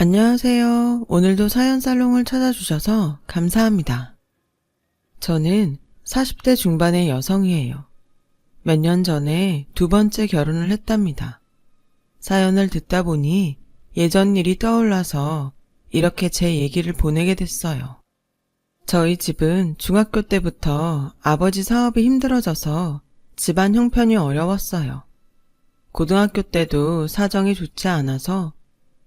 안녕하세요. 오늘도 사연살롱을 찾아주셔서 감사합니다. 저는 40대 중반의 여성이에요. 몇 년 전에 두 번째 결혼을 했답니다. 사연을 듣다 보니 예전 일이 떠올라서 이렇게 제 얘기를 보내게 됐어요. 저희 집은 중학교 때부터 아버지 사업이 힘들어져서 집안 형편이 어려웠어요. 고등학교 때도 사정이 좋지 않아서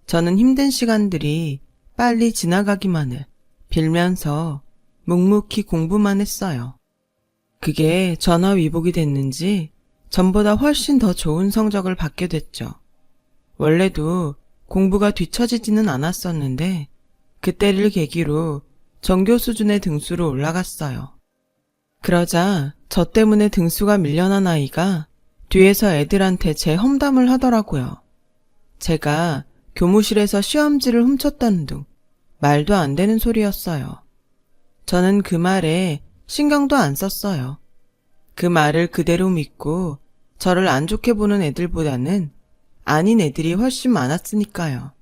저는 힘든 시간들이 빨리 지나가기만을 빌면서 묵묵히 공부만 했어요. 그게 전화위복이 됐는지 전보다 훨씬 더 좋은 성적을 받게 됐죠. 원래도 공부가 뒤처지지는 않았었는데 그때를 계기로 전교 수준의 등수로 올라갔어요. 그러자 저 때문에 등수가 밀려난 아이가 뒤에서 애들한테 제 험담을 하더라고요. 제가 교무실에서 시험지를 훔쳤다는 둥 말도 안 되는 소리였어요. 저는 그 말에 신경도 안 썼어요. 그 말을 그대로 믿고 저를 안 좋게 보는 애들보다는 아닌 애들이 훨씬 많았으니까요.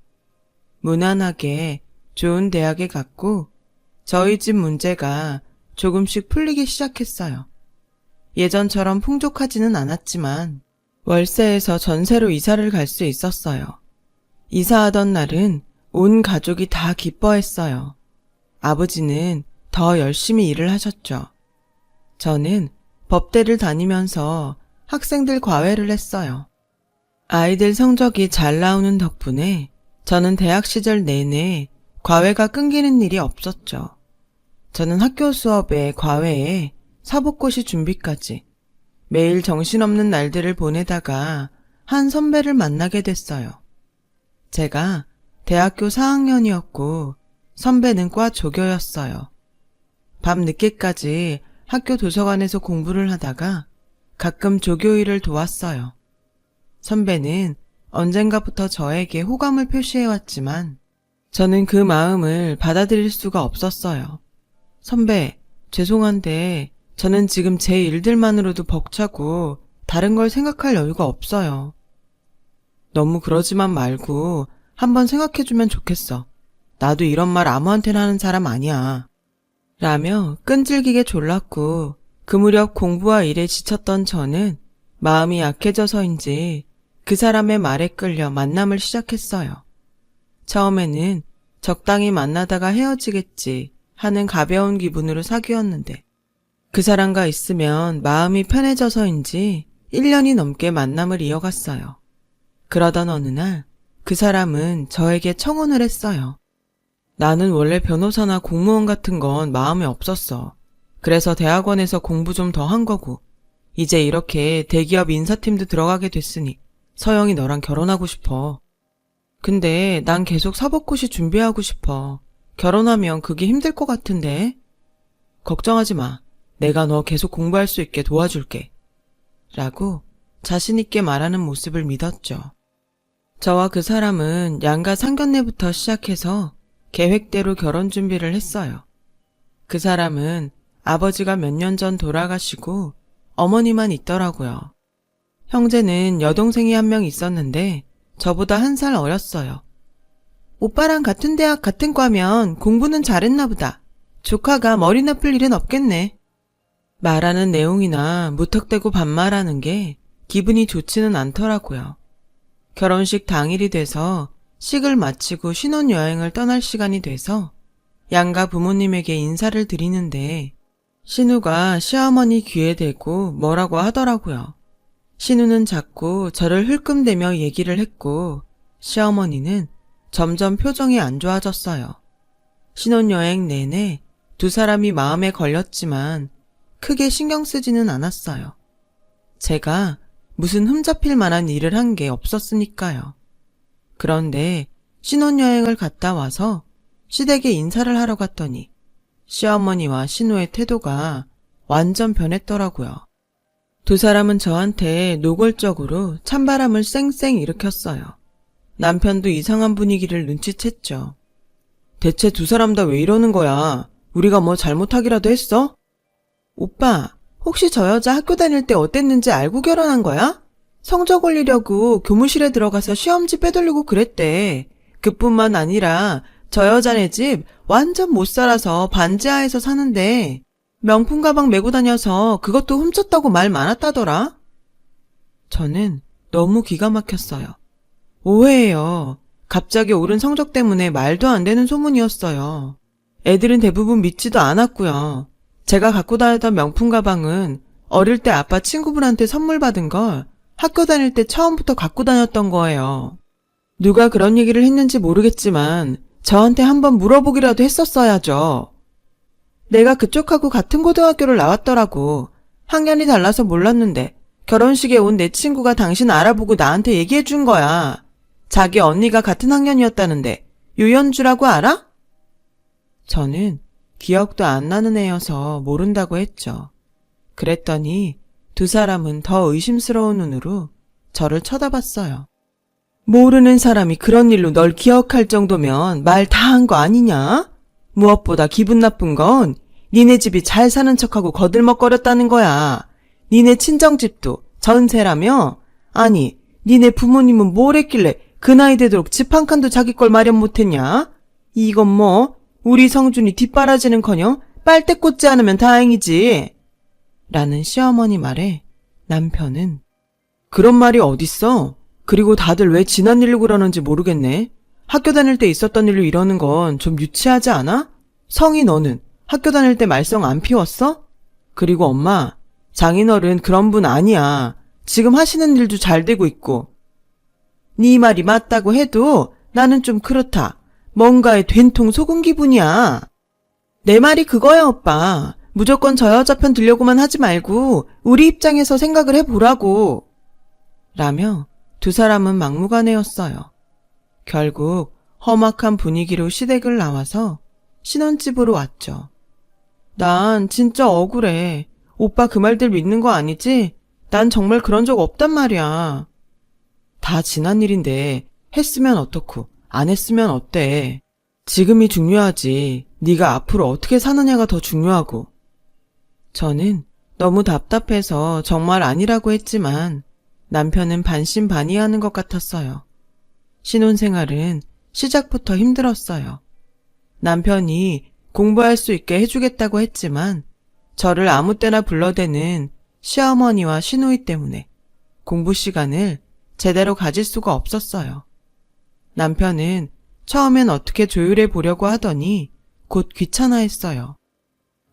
무난하게 좋은 대학에 갔고 저희 집 문제가 조금씩 풀리기 시작했어요. 예전처럼 풍족하지는 않았지만 월세에서 전세로 이사를 갈 수 있었어요. 이사하던 날은 온 가족이 다 기뻐했어요. 아버지는 더 열심히 일을 하셨죠. 저는 법대를 다니면서 학생들 과외를 했어요. 아이들 성적이 잘 나오는 덕분에 저는 대학 시절 내내 과외가 끊기는 일이 없었죠. 저는 학교 수업에 과외에 사법고시 준비까지 매일 정신없는 날들을 보내다가 한 선배를 만나게 됐어요. 제가 대학교 4학년이었고 선배는 과 조교였어요. 밤 늦게까지 학교 도서관에서 공부를 하다가 가끔 조교 일을 도왔어요. 선배는 언젠가부터 저에게 호감을 표시해왔지만 저는 그 마음을 받아들일 수가 없었어요. 선배, 죄송한데 저는 지금 제 일들만으로도 벅차고 다른 걸 생각할 여유가 없어요. 너무 그러지만 말고 한번 생각해주면 좋겠어. 나도 이런 말 아무한테나 하는 사람 아니야. 라며 끈질기게 졸랐고 그 무렵 공부와 일에 지쳤던 저는 마음이 약해져서인지 그 사람의 말에 끌려 만남을 시작했어요. 처음에는 적당히 만나다가 헤어지겠지 하는 가벼운 기분으로 사귀었는데 그 사람과 있으면 마음이 편해져서인지 1년이 넘게 만남을 이어갔어요. 그러던 어느 날 그 사람은 저에게 청혼을 했어요. 나는 원래 변호사나 공무원 같은 건 마음에 없었어. 그래서 대학원에서 공부 좀 더 한 거고 이제 이렇게 대기업 인사팀도 들어가게 됐으니 서영이 너랑 결혼하고 싶어. 근데 난 계속 사법고시 준비하고 싶어. 결혼하면 그게 힘들 것 같은데. 걱정하지 마. 내가 너 계속 공부할 수 있게 도와줄게. 라고 자신 있게 말하는 모습을 믿었죠. 저와 그 사람은 양가 상견례부터 시작해서 계획대로 결혼 준비를 했어요. 그 사람은 아버지가 몇 년 전 돌아가시고 어머니만 있더라고요. 형제는 여동생이 한 명 있었는데 저보다 1살 어렸어요. 오빠랑 같은 대학 같은 과면 공부는 잘했나 보다. 조카가 머리 나쁠 일은 없겠네. 말하는 내용이나 무턱대고 반말하는 게 기분이 좋지는 않더라고요. 결혼식 당일이 돼서 식을 마치고 신혼여행을 떠날 시간이 돼서 양가 부모님에게 인사를 드리는데 신우가 시어머니 귀에 대고 뭐라고 하더라고요. 신우는 자꾸 저를 흘끔대며 얘기를 했고 시어머니는 점점 표정이 안 좋아졌어요. 신혼여행 내내 두 사람이 마음에 걸렸지만 크게 신경 쓰지는 않았어요. 제가 무슨 흠잡힐 만한 일을 한 게 없었으니까요. 그런데 신혼여행을 갔다 와서 시댁에 인사를 하러 갔더니 시어머니와 신우의 태도가 완전 변했더라고요. 두 사람은 저한테 노골적으로 찬바람을 쌩쌩 일으켰어요. 남편도 이상한 분위기를 눈치챘죠. 대체 두 사람 다 왜 이러는 거야? 우리가 뭐 잘못하기라도 했어? 오빠, 혹시 저 여자 학교 다닐 때 어땠는지 알고 결혼한 거야? 성적 올리려고 교무실에 들어가서 시험지 빼돌리고 그랬대. 그뿐만 아니라 저 여자네 집 완전 못 살아서 반지하에서 사는데 명품 가방 메고 다녀서 그것도 훔쳤다고 말 많았다더라. 저는 너무 기가 막혔어요. 오해예요. 갑자기 오른 성적 때문에 말도 안 되는 소문이었어요. 애들은 대부분 믿지도 않았고요. 제가 갖고 다녔던 명품 가방은 어릴 때 아빠 친구분한테 선물 받은 걸 학교 다닐 때 처음부터 갖고 다녔던 거예요. 누가 그런 얘기를 했는지 모르겠지만 저한테 한번 물어보기라도 했었어야죠. 내가 그쪽하고 같은 고등학교를 나왔더라고. 학년이 달라서 몰랐는데 결혼식에 온 내 친구가 당신 알아보고 나한테 얘기해 준 거야. 자기 언니가 같은 학년이었다는데 유연주라고 알아? 저는 기억도 안 나는 애여서 모른다고 했죠. 그랬더니 두 사람은 더 의심스러운 눈으로 저를 쳐다봤어요. 모르는 사람이 그런 일로 널 기억할 정도면 말 다 한 거 아니냐? 무엇보다 기분 나쁜 건 니네 집이 잘 사는 척하고 거들먹거렸다는 거야. 니네 친정집도 전세라며? 아니, 니네 부모님은 뭘 했길래 그 나이 되도록 집 한 칸도 자기 걸 마련 못했냐? 이건 뭐 우리 성준이 뒷바라지는커녕 빨대 꽂지 않으면 다행이지. 라는 시어머니 말에 남편은 그런 말이 어딨어? 그리고 다들 왜 지난 일로 그러는지 모르겠네. 학교 다닐 때 있었던 일로 이러는 건 좀 유치하지 않아? 성희 너는 학교 다닐 때 말썽 안 피웠어? 그리고 엄마, 장인어른 그런 분 아니야. 지금 하시는 일도 잘 되고 있고. 네 말이 맞다고 해도 나는 좀 그렇다. 뭔가에 된통 속은 기분이야. 내 말이 그거야, 오빠. 무조건 저 여자 편 들려고만 하지 말고 우리 입장에서 생각을 해보라고. 라며 두 사람은 막무가내였어요. 결국 험악한 분위기로 시댁을 나와서 신혼집으로 왔죠. 난 진짜 억울해. 오빠 그 말들 믿는 거 아니지? 난 정말 그런 적 없단 말이야. 다 지난 일인데 했으면 어떻고 안 했으면 어때? 지금이 중요하지. 네가 앞으로 어떻게 사느냐가 더 중요하고. 저는 너무 답답해서 정말 아니라고 했지만 남편은 반신반의하는 것 같았어요. 신혼생활은 시작부터 힘들었어요. 남편이 공부할 수 있게 해주겠다고 했지만 저를 아무 때나 불러대는 시어머니와 시누이 때문에 공부 시간을 제대로 가질 수가 없었어요. 남편은 처음엔 어떻게 조율해 보려고 하더니 곧 귀찮아했어요.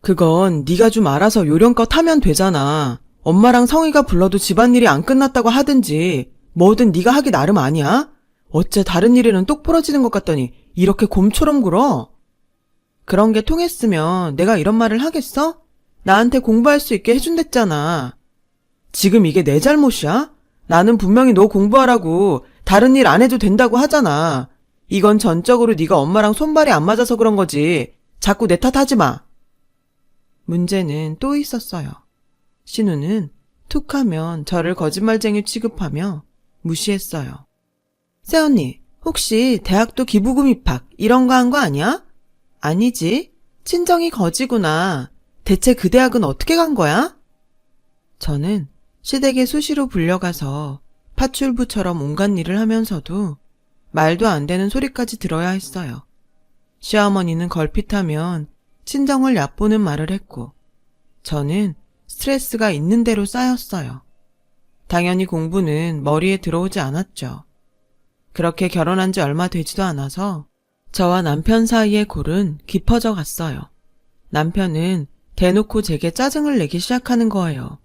그건 네가 좀 알아서 요령껏 하면 되잖아. 엄마랑 성희가 불러도 집안일이 안 끝났다고 하든지 뭐든 네가 하기 나름 아니야? 어째 다른 일에는 똑 부러지는 것 같더니 이렇게 곰처럼 굴어? 그런 게 통했으면 내가 이런 말을 하겠어? 나한테 공부할 수 있게 해준댔잖아. 지금 이게 내 잘못이야? 나는 분명히 너 공부하라고 다른 일 안 해도 된다고 하잖아. 이건 전적으로 네가 엄마랑 손발이 안 맞아서 그런 거지. 자꾸 내 탓하지 마. 문제는 또 있었어요. 신우는 툭하면 저를 거짓말쟁이 취급하며 무시했어요. 새언니, 혹시 대학도 기부금 입학 이런 거 한 거 아니야? 아니지. 친정이 거지구나. 대체 그 대학은 어떻게 간 거야? 저는 시댁에 수시로 불려가서 파출부처럼 온갖 일을 하면서도 말도 안 되는 소리까지 들어야 했어요. 시어머니는 걸핏하면 친정을 얕보는 말을 했고 저는 스트레스가 있는 대로 쌓였어요. 당연히 공부는 머리에 들어오지 않았죠. 그렇게 결혼한 지 얼마 되지도 않아서 저와 남편 사이의 골은 깊어져 갔어요. 남편은 대놓고 제게 짜증을 내기 시작하는 거예요.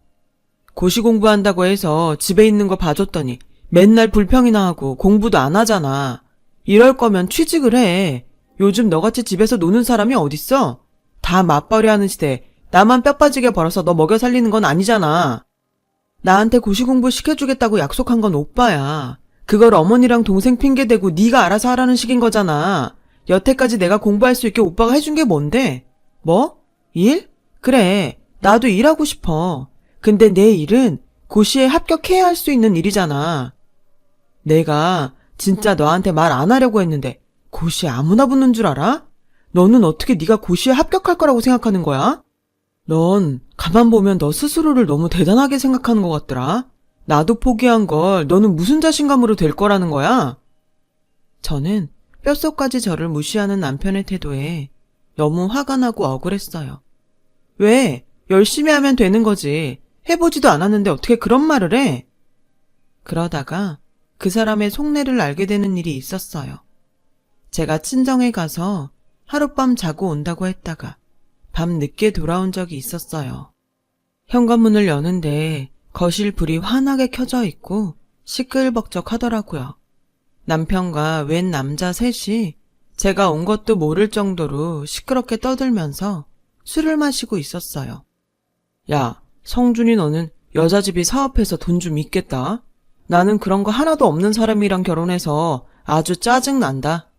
고시 공부한다고 해서 집에 있는 거 봐줬더니 맨날 불평이나 하고 공부도 안 하잖아. 이럴 거면 취직을 해. 요즘 너같이 집에서 노는 사람이 어딨어? 다 맞벌이 하는 시대에 나만 뼈 빠지게 벌어서 너 먹여 살리는 건 아니잖아. 나한테 고시 공부 시켜주겠다고 약속한 건 오빠야. 그걸 어머니랑 동생 핑계대고 네가 알아서 하라는 식인 거잖아. 여태까지 내가 공부할 수 있게 오빠가 해준 게 뭔데? 뭐? 일? 그래, 나도 일하고 싶어. 근데 내 일은 고시에 합격해야 할 수 있는 일이잖아. 내가 진짜 너한테 말 안 하려고 했는데 고시에 아무나 붙는 줄 알아? 너는 어떻게 네가 고시에 합격할 거라고 생각하는 거야? 넌 가만 보면 너 스스로를 너무 대단하게 생각하는 것 같더라. 나도 포기한 걸 너는 무슨 자신감으로 될 거라는 거야? 저는 뼛속까지 저를 무시하는 남편의 태도에 너무 화가 나고 억울했어요. 왜? 열심히 하면 되는 거지. 해보지도 않았는데 어떻게 그런 말을 해? 그러다가 그 사람의 속내를 알게 되는 일이 있었어요. 제가 친정에 가서 하룻밤 자고 온다고 했다가 밤 늦게 돌아온 적이 있었어요. 현관문을 여는데 거실 불이 환하게 켜져 있고 시끌벅적하더라고요. 남편과 웬 남자 셋이 제가 온 것도 모를 정도로 시끄럽게 떠들면서 술을 마시고 있었어요. 야, 성준이 너는 여자 집이 사업해서 돈 좀 있겠다. 나는 그런 거 하나도 없는 사람이랑 결혼해서 아주 짜증난다.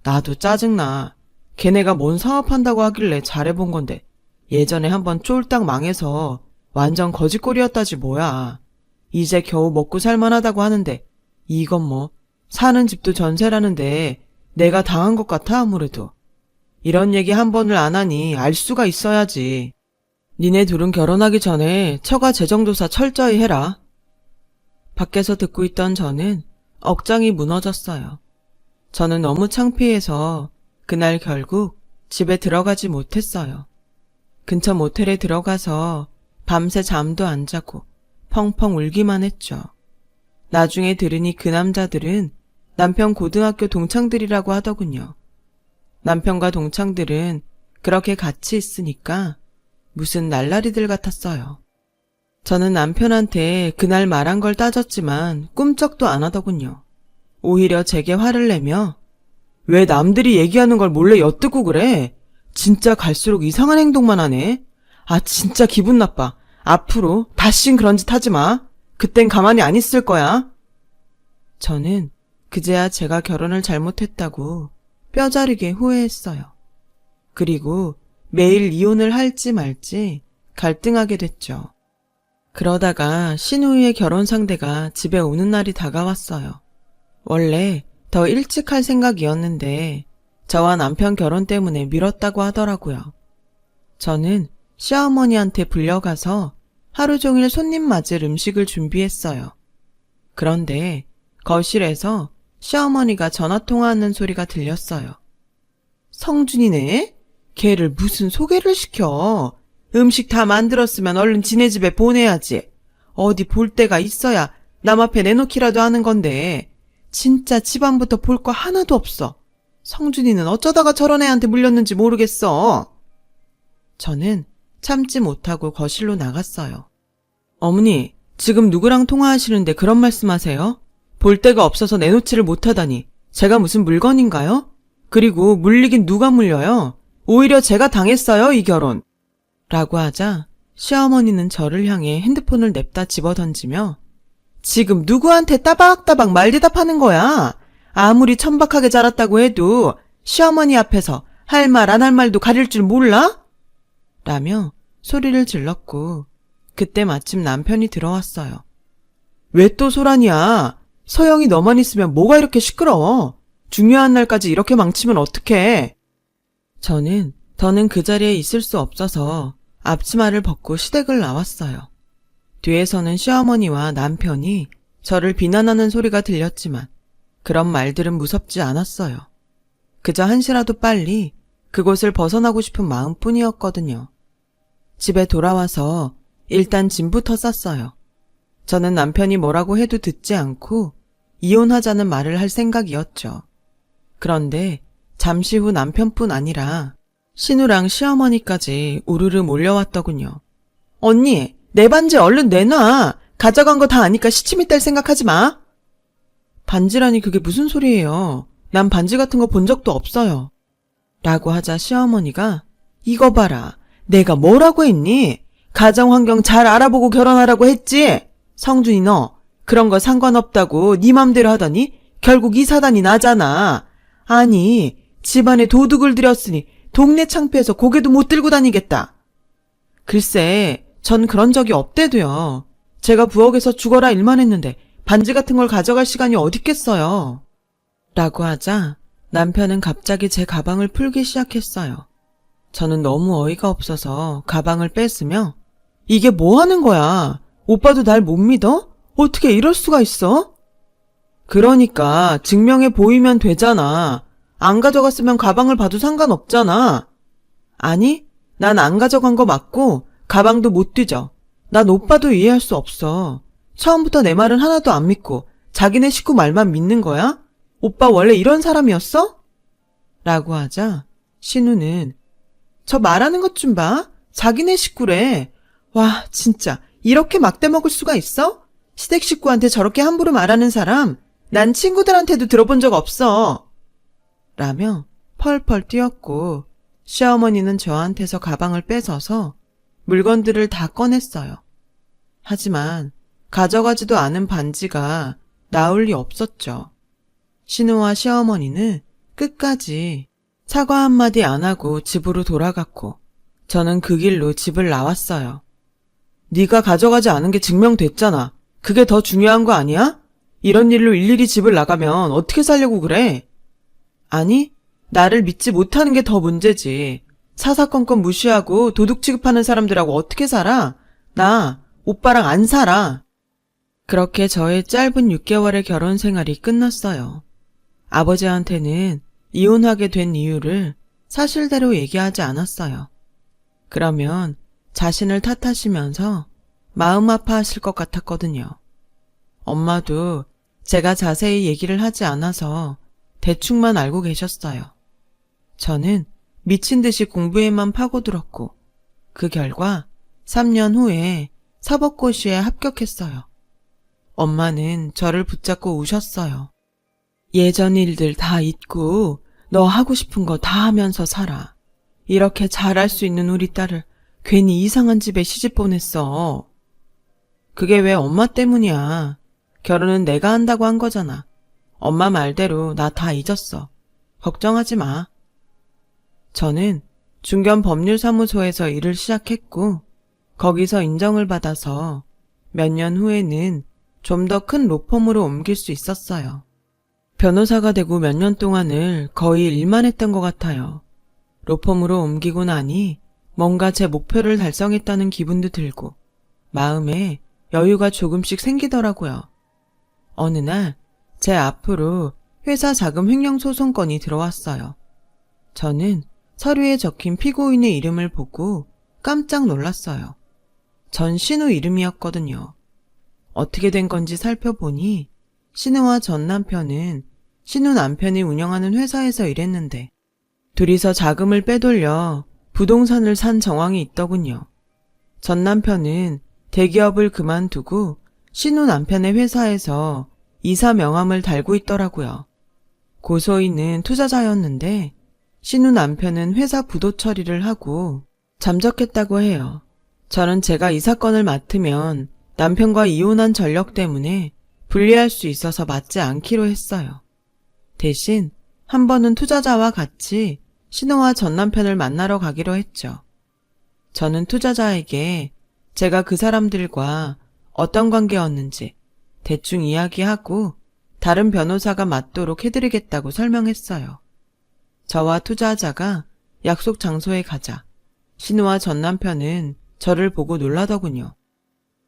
나도 짜증나. 걔네가 뭔 사업한다고 하길래 잘해본 건데 예전에 한번 쫄딱 망해서 완전 거지꼴이었다지 뭐야. 이제 겨우 먹고 살만하다고 하는데 이건 뭐 사는 집도 전세라는데 내가 당한 것 같아 아무래도. 이런 얘기 한 번을 안 하니 알 수가 있어야지. 니네 둘은 결혼하기 전에 처가 재정조사 철저히 해라. 밖에서 듣고 있던 저는 억장이 무너졌어요. 저는 너무 창피해서 그날 결국 집에 들어가지 못했어요. 근처 모텔에 들어가서 밤새 잠도 안 자고 펑펑 울기만 했죠. 나중에 들으니 그 남자들은 남편 고등학교 동창들이라고 하더군요. 남편과 동창들은 그렇게 같이 있으니까 무슨 날라리들 같았어요. 저는 남편한테 그날 말한 걸 따졌지만 꿈쩍도 안 하더군요. 오히려 제게 화를 내며 왜 남들이 얘기하는 걸 몰래 엿듣고 그래? 진짜 갈수록 이상한 행동만 하네. 아 진짜 기분 나빠. 앞으로 다신 그런 짓 하지 마. 그땐 가만히 안 있을 거야. 저는 그제야 제가 결혼을 잘못했다고 뼈저리게 후회했어요. 그리고 매일 이혼을 할지 말지 갈등하게 됐죠. 그러다가 신우이의 결혼 상대가 집에 오는 날이 다가왔어요. 원래 더 일찍 할 생각이었는데 저와 남편 결혼 때문에 미뤘다고 하더라고요. 저는 시어머니한테 불려가서 하루 종일 손님 맞을 음식을 준비했어요. 그런데 거실에서 시어머니가 전화통화하는 소리가 들렸어요. 성준이네? 걔를 무슨 소개를 시켜. 음식 다 만들었으면 얼른 지네 집에 보내야지. 어디 볼 데가 있어야 남 앞에 내놓기라도 하는 건데 진짜 집안부터 볼 거 하나도 없어. 성준이는 어쩌다가 저런 애한테 물렸는지 모르겠어. 저는 참지 못하고 거실로 나갔어요. 어머니, 지금 누구랑 통화하시는데 그런 말씀하세요? 볼 데가 없어서 내놓지를 못하다니 제가 무슨 물건인가요? 그리고 물리긴 누가 물려요? 오히려 제가 당했어요, 이 결혼. 라고 하자 시어머니는 저를 향해 핸드폰을 냅다 집어던지며 지금 누구한테 따박따박 말대답하는 거야? 아무리 천박하게 자랐다고 해도 시어머니 앞에서 할 말 안 할 말도 가릴 줄 몰라? 라며 소리를 질렀고 그때 마침 남편이 들어왔어요. 왜 또 소란이야? 서영이 너만 있으면 뭐가 이렇게 시끄러워? 중요한 날까지 이렇게 망치면 어떡해? 저는 더는 그 자리에 있을 수 없어서 앞치마를 벗고 시댁을 나왔어요. 뒤에서는 시어머니와 남편이 저를 비난하는 소리가 들렸지만 그런 말들은 무섭지 않았어요. 그저 한시라도 빨리 그곳을 벗어나고 싶은 마음뿐이었거든요. 집에 돌아와서 일단 짐부터 쌌어요. 저는 남편이 뭐라고 해도 듣지 않고 이혼하자는 말을 할 생각이었죠. 그런데 잠시 후 남편뿐 아니라 신우랑 시어머니까지 우르르 몰려왔더군요. 언니, 내 반지 얼른 내놔. 가져간 거 다 아니까 시침이 뗄 생각하지 마. 반지라니 그게 무슨 소리예요. 난 반지 같은 거 본 적도 없어요. 라고 하자 시어머니가 이거 봐라. 내가 뭐라고 했니? 가정환경 잘 알아보고 결혼하라고 했지? 성준이 너 그런 거 상관없다고 네 맘대로 하더니 결국 이 사단이 나잖아. 아니 집안에 도둑을 들였으니 동네 창피해서 고개도 못 들고 다니겠다. 글쎄 전 그런 적이 없대도요. 제가 부엌에서 죽어라 일만 했는데 반지 같은 걸 가져갈 시간이 어딨겠어요. 라고 하자 남편은 갑자기 제 가방을 풀기 시작했어요. 저는 너무 어이가 없어서 가방을 뺐으며 이게 뭐 하는 거야? 오빠도 날 못 믿어? 어떻게 이럴 수가 있어? 그러니까 증명해 보이면 되잖아. 안 가져갔으면 가방을 봐도 상관없잖아. 아니, 난 안 가져간 거 맞고 가방도 못 뒤져. 난 오빠도 이해할 수 없어. 처음부터 내 말은 하나도 안 믿고 자기네 식구 말만 믿는 거야? 오빠 원래 이런 사람이었어? 라고 하자 신우는 저 말하는 것 좀 봐. 자기네 식구래. 와, 진짜 이렇게 막대 먹을 수가 있어? 시댁 식구한테 저렇게 함부로 말하는 사람 난 친구들한테도 들어본 적 없어. 라며 펄펄 뛰었고 시어머니는 저한테서 가방을 뺏어서 물건들을 다 꺼냈어요. 하지만 가져가지도 않은 반지가 나올 리 없었죠. 신우와 시어머니는 끝까지 사과 한마디 안 하고 집으로 돌아갔고 저는 그 길로 집을 나왔어요. 네가 가져가지 않은 게 증명됐잖아. 그게 더 중요한 거 아니야? 이런 일로 일일이 집을 나가면 어떻게 살려고 그래? 아니, 나를 믿지 못하는 게 더 문제지. 사사건건 무시하고 도둑 취급하는 사람들하고 어떻게 살아? 나 오빠랑 안 살아. 그렇게 저의 짧은 6개월의 결혼 생활이 끝났어요. 아버지한테는 이혼하게 된 이유를 사실대로 얘기하지 않았어요. 그러면 자신을 탓하시면서 마음 아파하실 것 같았거든요. 엄마도 제가 자세히 얘기를 하지 않아서 대충만 알고 계셨어요. 저는 미친 듯이 공부에만 파고들었고 그 결과 3년 후에 사법고시에 합격했어요. 엄마는 저를 붙잡고 우셨어요. 예전 일들 다 잊고 너 하고 싶은 거 다 하면서 살아. 이렇게 잘할 수 있는 우리 딸을 괜히 이상한 집에 시집 보냈어. 그게 왜 엄마 때문이야. 결혼은 내가 한다고 한 거잖아. 엄마 말대로 나 다 잊었어. 걱정하지 마. 저는 중견법률사무소에서 일을 시작했고 거기서 인정을 받아서 몇 년 후에는 좀 더 큰 로펌으로 옮길 수 있었어요. 변호사가 되고 몇 년 동안을 거의 일만 했던 것 같아요. 로펌으로 옮기고 나니 뭔가 제 목표를 달성했다는 기분도 들고 마음에 여유가 조금씩 생기더라고요. 어느 날 제 앞으로 회사 자금 횡령 소송건이 들어왔어요. 저는 서류에 적힌 피고인의 이름을 보고 깜짝 놀랐어요. 전 신우 이름이었거든요. 어떻게 된 건지 살펴보니 신우와 전 남편은 신우 남편이 운영하는 회사에서 일했는데 둘이서 자금을 빼돌려 부동산을 산 정황이 있더군요. 전 남편은 대기업을 그만두고 신우 남편의 회사에서 이사 명함을 달고 있더라고요. 고소인은 투자자였는데 신우 남편은 회사 부도 처리를 하고 잠적했다고 해요. 저는 제가 이 사건을 맡으면 남편과 이혼한 전력 때문에 분리할 수 있어서 맡지 않기로 했어요. 대신 한 번은 투자자와 같이 신우와 전 남편을 만나러 가기로 했죠. 저는 투자자에게 제가 그 사람들과 어떤 관계였는지 대충 이야기하고 다른 변호사가 맡도록 해드리겠다고 설명했어요. 저와 투자자가 약속 장소에 가자 신우와 전 남편은 저를 보고 놀라더군요.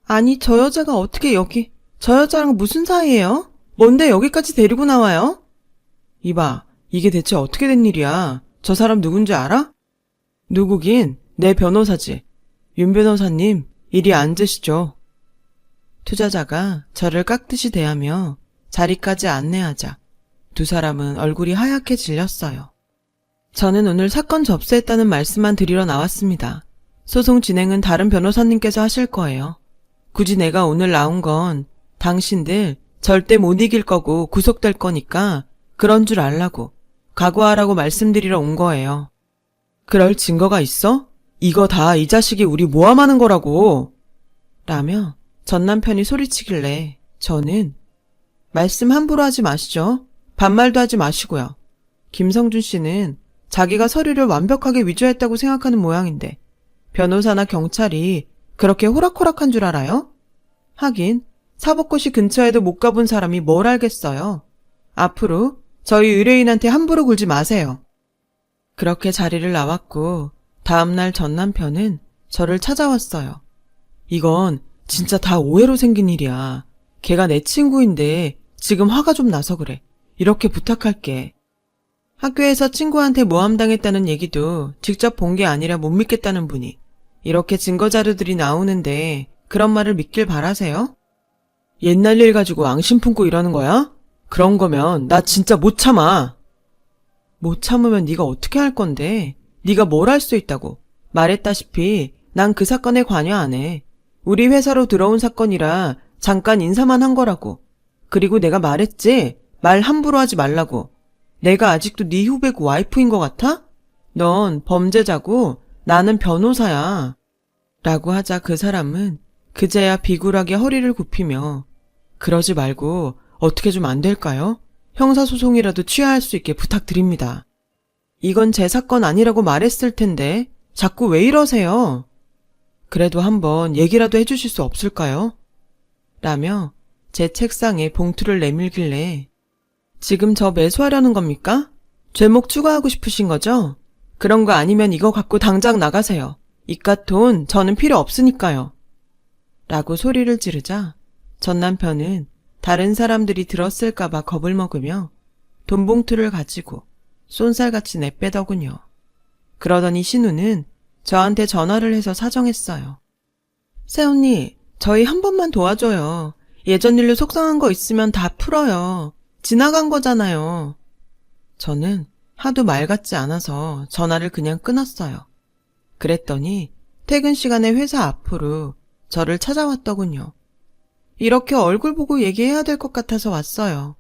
아니, 저 여자가 어떻게 여기, 저 여자랑 무슨 사이예요? 뭔데 여기까지 데리고 나와요? 이봐, 이게 대체 어떻게 된 일이야? 저 사람 누군지 알아? 누구긴 내 변호사지. 윤 변호사님, 이리 앉으시죠. 투자자가 저를 깍듯이 대하며 자리까지 안내하자 두 사람은 얼굴이 하얗게 질렸어요. 저는 오늘 사건 접수했다는 말씀만 드리러 나왔습니다. 소송 진행은 다른 변호사님께서 하실 거예요. 굳이 내가 오늘 나온 건 당신들 절대 못 이길 거고 구속될 거니까 그런 줄 알라고, 각오하라고 말씀드리러 온 거예요. 그럴 증거가 있어? 이거 다 이 자식이 우리 모함하는 거라고. 라며 전 남편이 소리치길래 저는 말씀 함부로 하지 마시죠. 반말도 하지 마시고요. 김성준 씨는 자기가 서류를 완벽하게 위조했다고 생각하는 모양인데 변호사나 경찰이 그렇게 호락호락한 줄 알아요? 하긴 사법고시 근처에도 못 가본 사람이 뭘 알겠어요. 앞으로 저희 의뢰인한테 함부로 굴지 마세요. 그렇게 자리를 나왔고 다음날 전 남편은 저를 찾아왔어요. 이건 진짜 다 오해로 생긴 일이야. 걔가 내 친구인데 지금 화가 좀 나서 그래. 이렇게 부탁할게. 학교에서 친구한테 모함당했다는 얘기도 직접 본 게 아니라 못 믿겠다는 분이 이렇게 증거자료들이 나오는데 그런 말을 믿길 바라세요? 옛날 일 가지고 앙심 품고 이러는 거야? 그런 거면 나 진짜 못 참아. 못 참으면 네가 어떻게 할 건데? 네가 뭘 할 수 있다고. 말했다시피 난 그 사건에 관여 안 해. 우리 회사로 들어온 사건이라 잠깐 인사만 한 거라고. 그리고 내가 말했지? 말 함부로 하지 말라고. 내가 아직도 네 후배고 와이프인 것 같아? 넌 범죄자고 나는 변호사야. 라고 하자 그 사람은 그제야 비굴하게 허리를 굽히며 그러지 말고 어떻게 좀 안 될까요? 형사소송이라도 취하할 수 있게 부탁드립니다. 이건 제 사건 아니라고 말했을 텐데 자꾸 왜 이러세요? 그래도 한번 얘기라도 해주실 수 없을까요? 라며 제 책상에 봉투를 내밀길래 지금 저 매수하려는 겁니까? 죄목 추가하고 싶으신 거죠? 그런 거 아니면 이거 갖고 당장 나가세요. 이깟 돈 저는 필요 없으니까요. 라고 소리를 지르자 전 남편은 다른 사람들이 들었을까봐 겁을 먹으며 돈 봉투를 가지고 쏜살같이 내빼더군요. 그러더니 신우는 저한테 전화를 해서 사정했어요. 새언니, 저희 한 번만 도와줘요. 예전 일로 속상한 거 있으면 다 풀어요. 지나간 거잖아요. 저는 하도 말 같지 않아서 전화를 그냥 끊었어요. 그랬더니 퇴근 시간에 회사 앞으로 저를 찾아왔더군요. 이렇게 얼굴 보고 얘기해야 될 것 같아서 왔어요.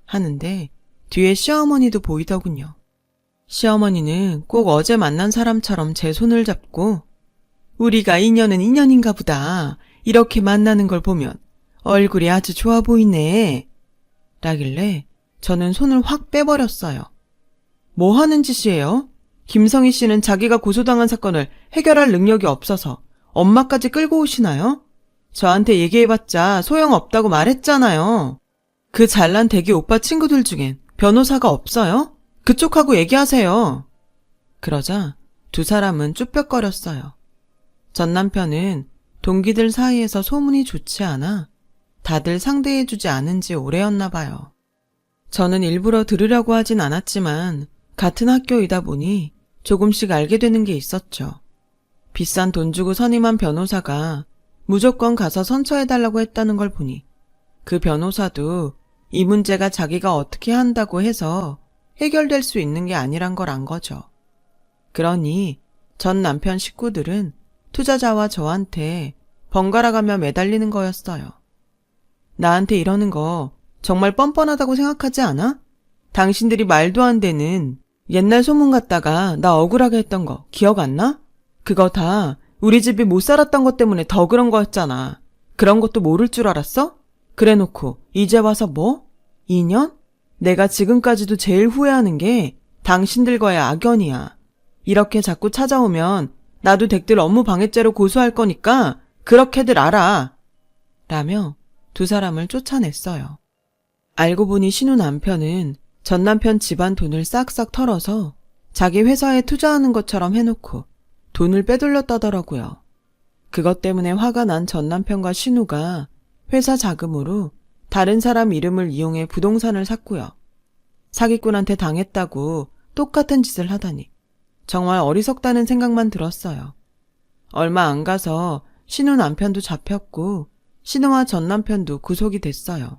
하는데 뒤에 시어머니도 보이더군요. 시어머니는 꼭 어제 만난 사람처럼 제 손을 잡고 우리가 인연은 인연인가 보다. 이렇게 만나는 걸 보면 얼굴이 아주 좋아 보이네. 라길래 저는 손을 확 빼버렸어요. 뭐 하는 짓이에요? 김성희 씨는 자기가 고소당한 사건을 해결할 능력이 없어서 엄마까지 끌고 오시나요? 저한테 얘기해봤자 소용없다고 말했잖아요. 그 잘난 대기 오빠 친구들 중엔 변호사가 없어요? 그쪽하고 얘기하세요. 그러자 두 사람은 쭈뼛거렸어요. 전 남편은 동기들 사이에서 소문이 좋지 않아 다들 상대해주지 않은 지 오래였나 봐요. 저는 일부러 들으려고 하진 않았지만 같은 학교이다 보니 조금씩 알게 되는 게 있었죠. 비싼 돈 주고 선임한 변호사가 무조건 가서 선처해달라고 했다는 걸 보니 그 변호사도 이 문제가 자기가 어떻게 한다고 해서 해결될 수 있는 게 아니란 걸 안 거죠. 그러니 전 남편 식구들은 투자자와 저한테 번갈아가며 매달리는 거였어요. 나한테 이러는 거 정말 뻔뻔하다고 생각하지 않아? 당신들이 말도 안 되는 옛날 소문 갖다가 나 억울하게 했던 거 기억 안 나? 그거 다 우리 집이 못 살았던 것 때문에 더 그런 거였잖아. 그런 것도 모를 줄 알았어? 그래놓고 이제 와서 뭐? 2년? 내가 지금까지도 제일 후회하는 게 당신들과의 악연이야. 이렇게 자꾸 찾아오면 나도 댁들 업무 방해죄로 고소할 거니까 그렇게들 알아. 라며 두 사람을 쫓아냈어요. 알고 보니 신우 남편은 전 남편 집안 돈을 싹싹 털어서 자기 회사에 투자하는 것처럼 해놓고 돈을 빼돌렸다더라고요. 그것 때문에 화가 난 전 남편과 신우가 회사 자금으로 다른 사람 이름을 이용해 부동산을 샀고요. 사기꾼한테 당했다고 똑같은 짓을 하다니 정말 어리석다는 생각만 들었어요. 얼마 안 가서 신우 남편도 잡혔고 신우와 전 남편도 구속이 됐어요.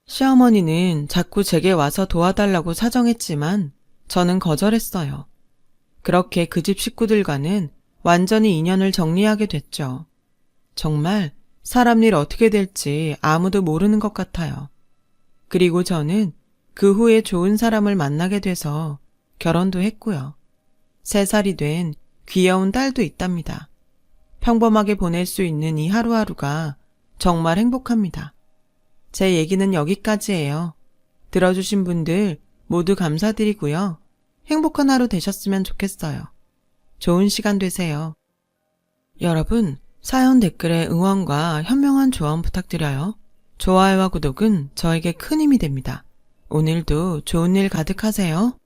시어머니는 자꾸 제게 와서 도와달라고 사정했지만 저는 거절했어요. 그렇게 그 집 식구들과는 완전히 인연을 정리하게 됐죠. 정말 사람 일 어떻게 될지 아무도 모르는 것 같아요. 그리고 저는 그 후에 좋은 사람을 만나게 돼서 결혼도 했고요. 3살이 된 귀여운 딸도 있답니다. 평범하게 보낼 수 있는 이 하루하루가 정말 행복합니다. 제 얘기는 여기까지예요. 들어주신 분들 모두 감사드리고요. 행복한 하루 되셨으면 좋겠어요. 좋은 시간 되세요. 여러분, 사연 댓글에 응원과 현명한 조언 부탁드려요. 좋아요와 구독은 저에게 큰 힘이 됩니다. 오늘도 좋은 일 가득하세요.